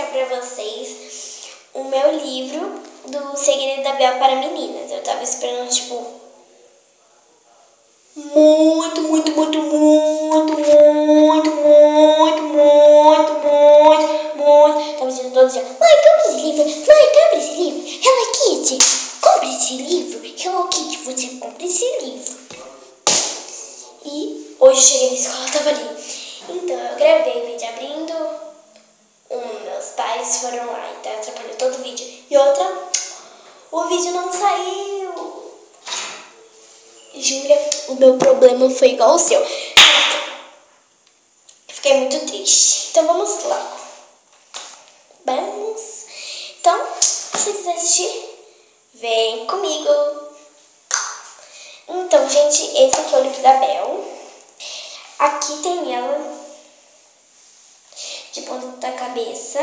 pra vocês o meu livro do Segredo da Bel para Meninas. Eu tava esperando, tipo, muito. Tava dizendo todo dia, mãe, compre esse livro, Hello Kitty, compre esse livro, Hello Kitty, você compra esse livro. E hoje cheguei na escola, tava ali. Então eu gravei o vídeo abrindo, meus pais foram lá, então atrapalhou todo o vídeo. E outra, o vídeo não saiu. Júlia, o meu problema foi igual ao seu. Fiquei muito triste. Então vamos lá. Vamos. Então, se você quiser assistir, vem comigo. Então, gente, esse aqui é o livro da Bel. Aqui tem ela de ponta cabeça.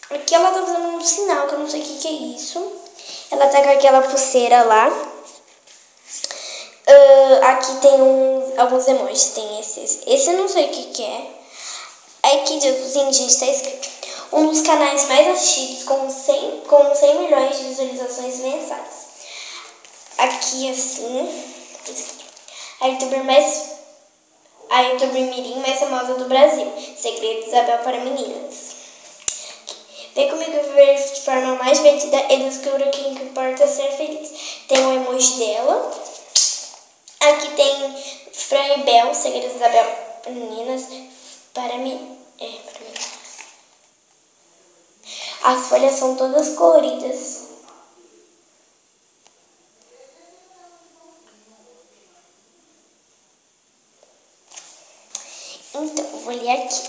Aqui ela tá fazendo um sinal que eu não sei o que é isso. Ela tá com aquela pulseira lá. Aqui tem alguns emojis, tem esses. Esse eu não sei o que é. Aqui diz, gente, tá escrito: um dos canais mais assistidos com 100 milhões de visualizações mensais. Aqui assim, a youtuber mirim mais famosa do Brasil, Segredo da Bel para Meninas. Vem comigo viver de forma mais divertida e descubra que o que importa é ser feliz. Tem o emoji dela. Aqui tem Fran e Bel, Segredos da Bel para Meninas. Para mim. As folhas são todas coloridas. Então, vou ler aqui.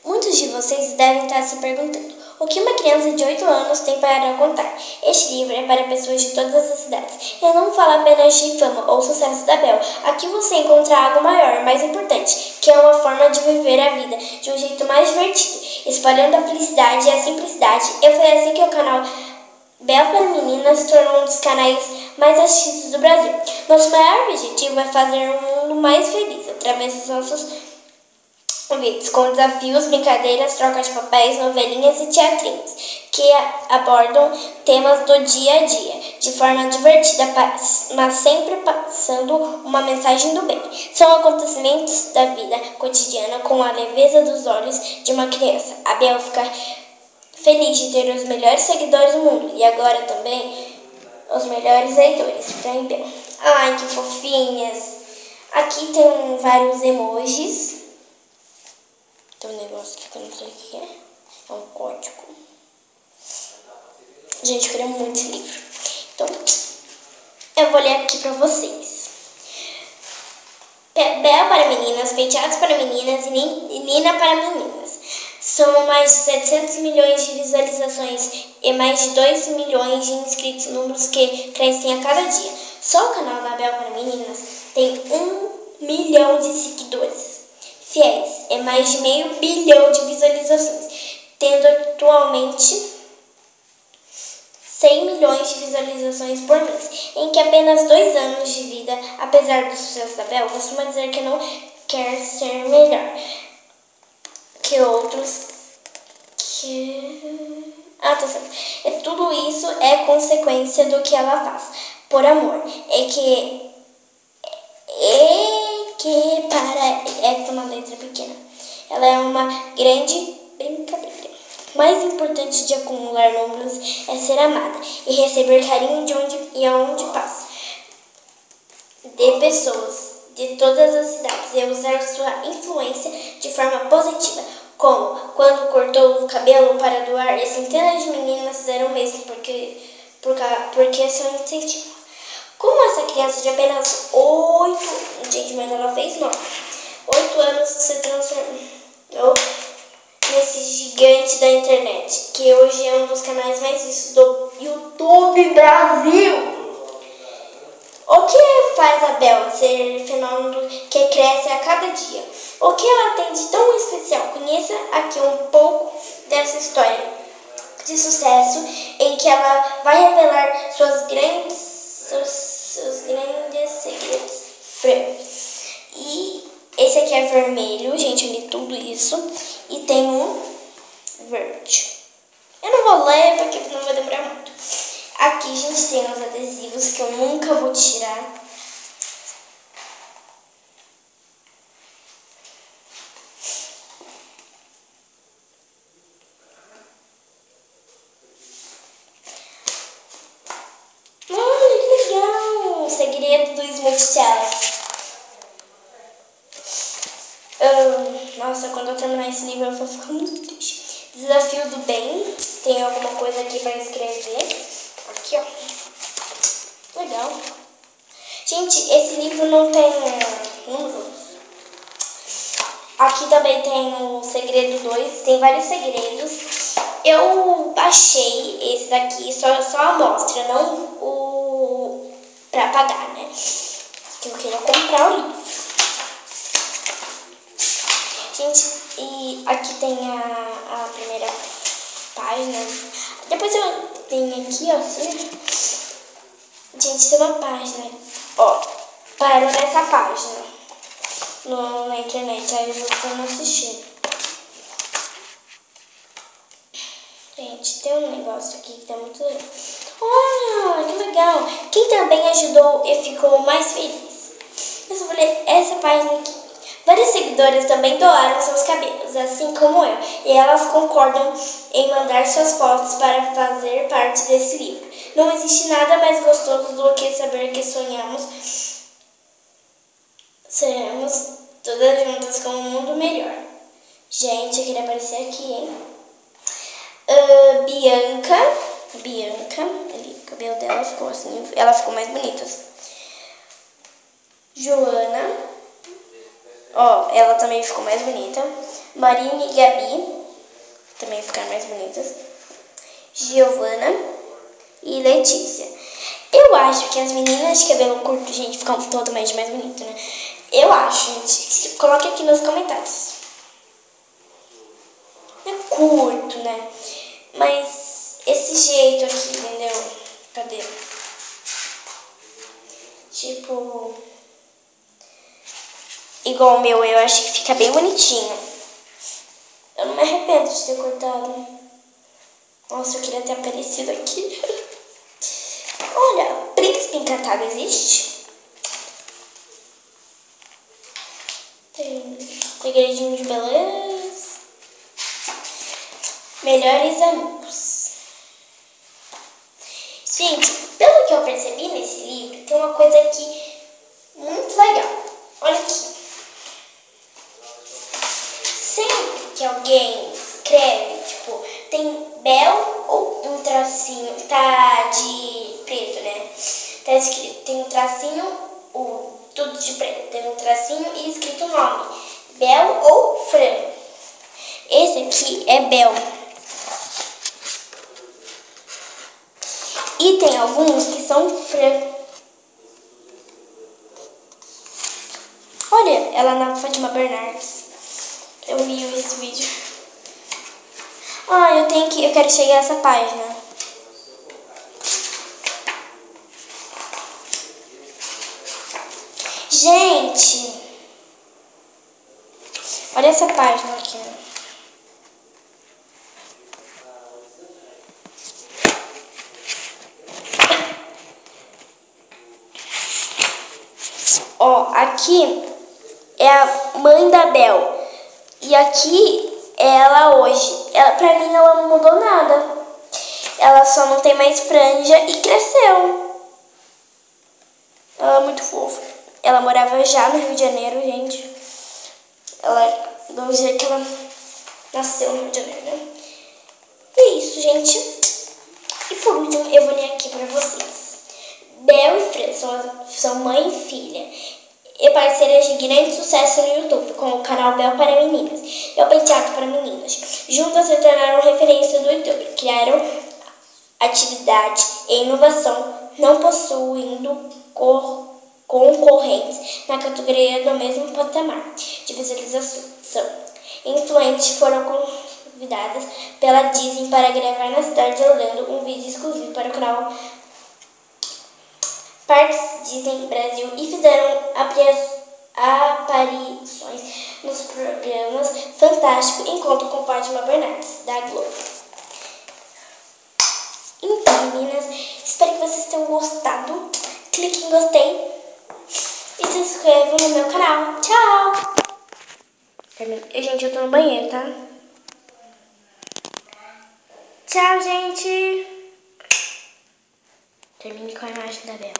Muitos de vocês devem estar se perguntando: o que uma criança de 8 anos tem para contar? Este livro é para pessoas de todas as idades. Eu não falo apenas de fama ou sucesso da Bel. Aqui você encontra algo maior, mais importante, que é uma forma de viver a vida de um jeito mais divertido, espalhando a felicidade e a simplicidade. E foi assim que o canal Bel para Meninas se tornou um dos canais mais assistidos do Brasil. Nosso maior objetivo é fazer um mundo mais feliz através dos nossos vídeos, com desafios, brincadeiras, trocas de papéis, novelinhas e teatrinhos, que abordam temas do dia a dia, de forma divertida, mas sempre passando uma mensagem do bem. São acontecimentos da vida cotidiana com a leveza dos olhos de uma criança. A Bel fica feliz de ter os melhores seguidores do mundo e agora também os melhores leitores. Ai, que fofinhas! Aqui tem vários emojis. Tem um negócio aqui que eu não sei o que é. É um código. Gente, eu queria muito esse livro. Então, eu vou ler aqui pra vocês. Bel para meninas, penteados para meninas e Nina para meninas. São mais de 700 milhões de visualizações e mais de 2 milhões de inscritos, números que crescem a cada dia. Só o canal da Bel para Meninas tem 1 milhão de seguidores fiéis e mais de meio bilhão de visualizações, tendo atualmente 100 milhões de visualizações por mês. Em que apenas 2 anos de vida, apesar do sucesso da Bel, costuma dizer que não quer ser melhor que outros. Tá certo. E tudo isso é consequência do que ela faz por amor. Para uma letra pequena. Ela é uma grande brincadeira. O mais importante de acumular números é ser amada e receber carinho de onde e aonde passa. De pessoas de todas as cidades e usar sua influência de forma positiva, como quando cortou o cabelo para doar, e centenas de meninas fizeram o mesmo porque é seu incentivo. Como essa criança de apenas 8... Gente, mas ela fez 9. 8 anos se transformou nesse gigante da internet, que hoje é um dos canais mais vistos do YouTube Brasil. O que faz a Bel ser fenômeno que cresce a cada dia? O que ela tem de tão especial? Conheça aqui um pouco dessa história de sucesso, em que ela vai revelar seus grandes segredos. E esse aqui é vermelho, gente, eu li tudo isso. e tem um verde. Eu não vou ler porque não vai demorar muito. Aqui, gente, tem uns adesivos que eu nunca vou tirar. Olha que legal! O segredo do Smooth Challenge. Nossa, quando eu terminar esse livro eu vou ficar muito triste. Desafio do bem. Tem alguma coisa aqui para escrever. Aqui, ó. Legal. Gente, esse livro não tem números. Aqui também tem o Segredo 2. Tem vários segredos. Eu baixei esse daqui, só a amostra, não o pra pagar, né? Porque eu queria comprar o livro. Gente, e aqui tem a primeira página. Depois eu venho aqui, ó, assim. Gente, tem uma página, ó, paro nessa página na internet, aí você não assistir. Gente, tem um negócio aqui que tá muito legal. Olha, que legal. Quem também ajudou e ficou mais feliz? Eu só vou ler essa página aqui. Várias seguidoras também doaram seus cabelos, assim como eu, e elas concordam em mandar suas fotos para fazer parte desse livro. Não existe nada mais gostoso do que saber que seremos todas juntas com um mundo melhor. Gente, eu queria aparecer aqui, hein? Bianca, ali, o cabelo dela ficou assim, ela ficou mais bonita. Joana, ó, ela também ficou mais bonita. Marina e Gabi também ficaram mais bonitas. Giovana e Letícia. Eu acho que as meninas de cabelo curto, gente, ficam totalmente mais bonitas, né? Eu acho, gente. Coloque aqui nos comentários. É curto, né? Mas esse jeito aqui, entendeu? Cadê? Tipo, igual o meu, eu acho que fica bem bonitinho. Eu não me arrependo de ter cortado. Nossa, eu queria ter aparecido aqui. Olha, Príncipe Encantado existe? Tem Segredinho de Beleza. Melhores Amigos. Gente, pelo que eu percebi nesse livro, tem uma coisa aqui muito legal. Olha aqui. Sempre que alguém escreve, tipo, tem Bel ou um tracinho, tá de preto, né? Tá escrito, tem um tracinho, tudo de preto, tem um tracinho e escrito o nome, Bel ou Fran. Esse aqui é Bel. E tem alguns que são Fran. Olha, ela na Fátima Bernardes. Eu vi esse vídeo. Ah, eu quero chegar a essa página. Gente, olha essa página aqui. Ó, aqui é a mãe da Bel. E aqui é ela hoje. Pra mim ela não mudou nada. Ela só não tem mais franja e cresceu. Ela é muito fofa. Ela morava já no Rio de Janeiro, gente. Do jeito que ela nasceu no Rio de Janeiro, né? E é isso, gente. E por último, eu vou ler aqui pra vocês. Bel e Fran são mãe e filha e parceiras de grande sucesso no YouTube com o canal Bel para Meninas e o Penteado para Meninas. Juntas se tornaram referência do YouTube, criaram atividade e inovação, não possuindo concorrentes na categoria do mesmo patamar de visualização. Influentes foram convidadas pela Disney para gravar na cidade de Orlando um vídeo exclusivo para o canal Parques Disney Brasil e fizeram aparições nos programas Fantástico, Encontro com Fátima Bernardes, da Globo. Então, meninas, espero que vocês tenham gostado. Clique em gostei e se inscrevam no meu canal. Tchau! Gente, eu tô no banheiro, tá? Tchau, gente! Termine com a imagem da Bel.